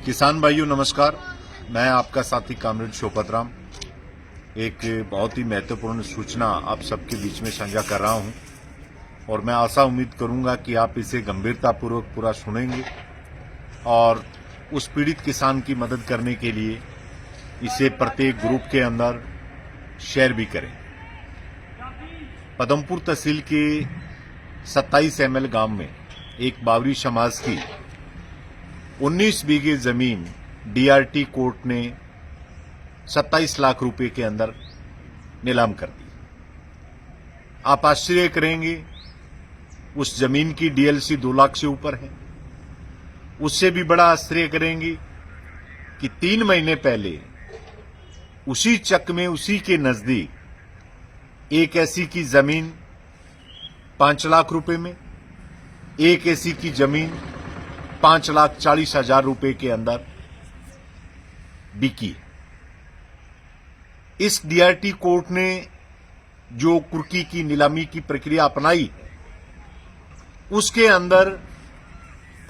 किसान भाइयों नमस्कार। मैं आपका साथी कामरेड शोपत राम एक बहुत ही महत्वपूर्ण सूचना आप सबके बीच में साझा कर रहा हूं और मैं आशा उम्मीद करूंगा कि आप इसे गंभीरतापूर्वक पूरा सुनेंगे और उस पीड़ित किसान की मदद करने के लिए इसे प्रत्येक ग्रुप के अंदर शेयर भी करें। पदमपुर तहसील के 27 ML गांव में एक बावरी समाज की 19 बीघे जमीन DRT कोर्ट ने 27 लाख रुपए के अंदर नीलाम कर दी। आप आश्चर्य करेंगे, उस जमीन की DLC 2 लाख से ऊपर है। उससे भी बड़ा आश्चर्य करेंगे कि 3 महीने पहले उसी चक में उसी के नजदीक एक ऐसी की जमीन 5 लाख रुपए में, एक ऐसी की जमीन 5,40,000 रुपए के अंदर बिकी। इस DRT कोर्ट ने जो कुर्की की नीलामी की प्रक्रिया अपनाई है उसके अंदर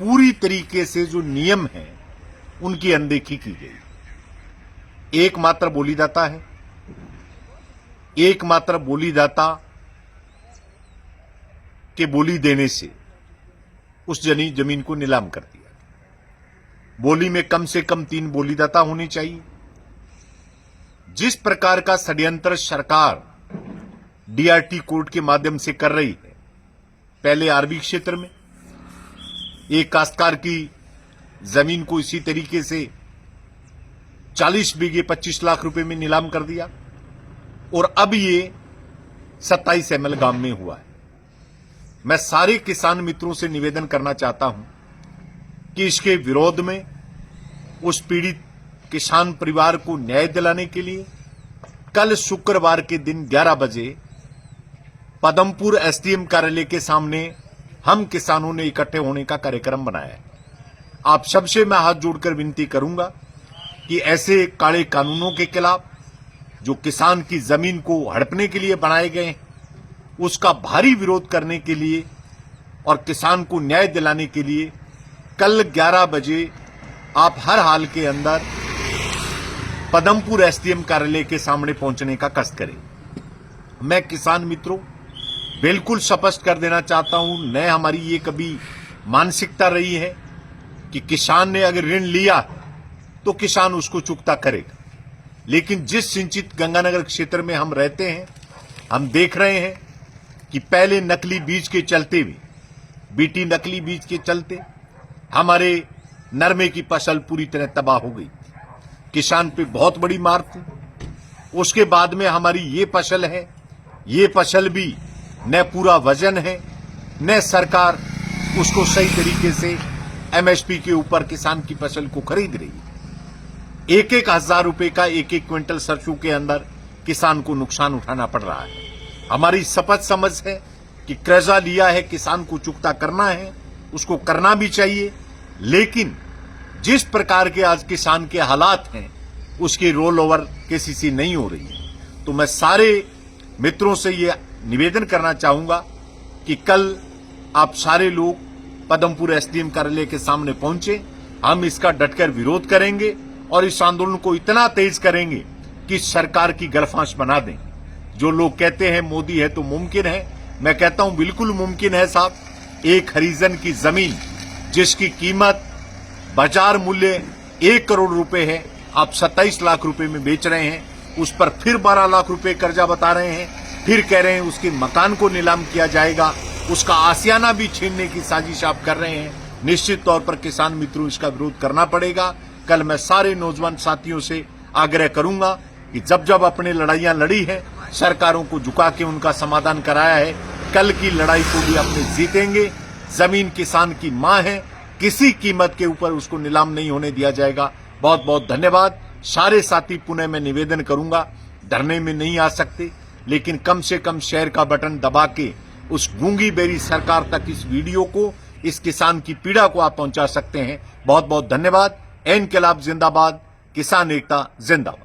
पूरी तरीके से जो नियम है उनकी अनदेखी की गई। एकमात्र बोलीदाता है, एकमात्र बोलीदाता के बोली देने से उस जमीन को नीलाम कर दिया। बोली में कम से कम 3 बोलीदाता होने चाहिए। जिस प्रकार का षड्यंत्र सरकार DRT कोर्ट के माध्यम से कर रही है, पहले आरबी क्षेत्र में एक काश्तकार की जमीन को इसी तरीके से 40 बीघे 25 लाख रुपए में नीलाम कर दिया और अब ये 27 ML गांव में हुआ है। मैं सारे किसान मित्रों से निवेदन करना चाहता हूं कि इसके विरोध में उस पीड़ित किसान परिवार को न्याय दिलाने के लिए कल शुक्रवार के दिन 11 बजे पदमपुर SDM कार्यालय के सामने हम किसानों ने इकट्ठे होने का कार्यक्रम बनाया है। आप सबसे मैं हाथ जोड़कर विनती करूंगा कि ऐसे काले कानूनों के खिलाफ जो किसान की जमीन को हड़पने के लिए बनाए गए हैं उसका भारी विरोध करने के लिए और किसान को न्याय दिलाने के लिए कल 11 बजे आप हर हाल के अंदर पदमपुर SDM कार्यालय के सामने पहुंचने का कष्ट करें। मैं किसान मित्रों बिल्कुल स्पष्ट कर देना चाहता हूं, न हमारी ये कभी मानसिकता रही है कि किसान ने अगर ऋण लिया तो किसान उसको चुकता करेगा। लेकिन जिस सिंचित गंगानगर क्षेत्र में हम रहते हैं, हम देख रहे हैं कि पहले नकली बीज के चलते भी BT नकली बीज के चलते हमारे नरमे की फसल पूरी तरह तबाह हो गई। किसान पे बहुत बड़ी मार थी। उसके बाद में हमारी ये फसल है, ये फसल भी न पूरा वजन है, न सरकार उसको सही तरीके से MSP के ऊपर किसान की फसल को खरीद रही है। 1-1 हजार रुपए का 1-1 क्विंटल सरसों के अंदर किसान को नुकसान उठाना पड़ रहा है। हमारी शपथ समझ है कि कर्जा लिया है, किसान को चुकता करना है, उसको करना भी चाहिए। लेकिन जिस प्रकार के आज किसान के हालात हैं उसकी रोल ओवर KCC नहीं हो रही है। तो मैं सारे मित्रों से ये निवेदन करना चाहूंगा कि कल आप सारे लोग पदमपुर SDM कार्यालय के सामने पहुंचे। हम इसका डटकर विरोध करेंगे और इस आंदोलन को इतना तेज करेंगे कि सरकार की गलफांस बना दें। जो लोग कहते हैं मोदी है तो मुमकिन है, मैं कहता हूं बिल्कुल मुमकिन है साहब। एक हरिजन की जमीन जिसकी कीमत बाजार मूल्य 1 करोड़ रुपए है, आप 27 लाख रुपए में बेच रहे हैं। उस पर फिर 12 लाख रुपए कर्जा बता रहे हैं, फिर कह रहे हैं उसके मकान को नीलाम किया जाएगा, उसका आशियाना भी छीनने की साजिश आप कर रहे हैं। निश्चित तौर पर किसान मित्रों इसका विरोध करना पड़ेगा। कल मैं सारे नौजवान साथियों से आग्रह करूंगा कि जब जब अपने लड़ाइयां लड़ी है, सरकारों को झुका के उनका समाधान कराया है, कल की लड़ाई को भी अपने जीतेंगे। जमीन किसान की मां है, किसी कीमत के ऊपर उसको नीलाम नहीं होने दिया जाएगा। बहुत बहुत धन्यवाद। सारे साथी पुनः मैं निवेदन करूंगा, धरने में नहीं आ सकते लेकिन कम से कम शेयर का बटन दबा के उस गूंगी बेरी सरकार तक इस वीडियो को, इस किसान की पीड़ा को आप पहुंचा सकते हैं। बहुत बहुत धन्यवाद। इनकलाब जिंदाबाद, किसान एकता जिंदाबाद।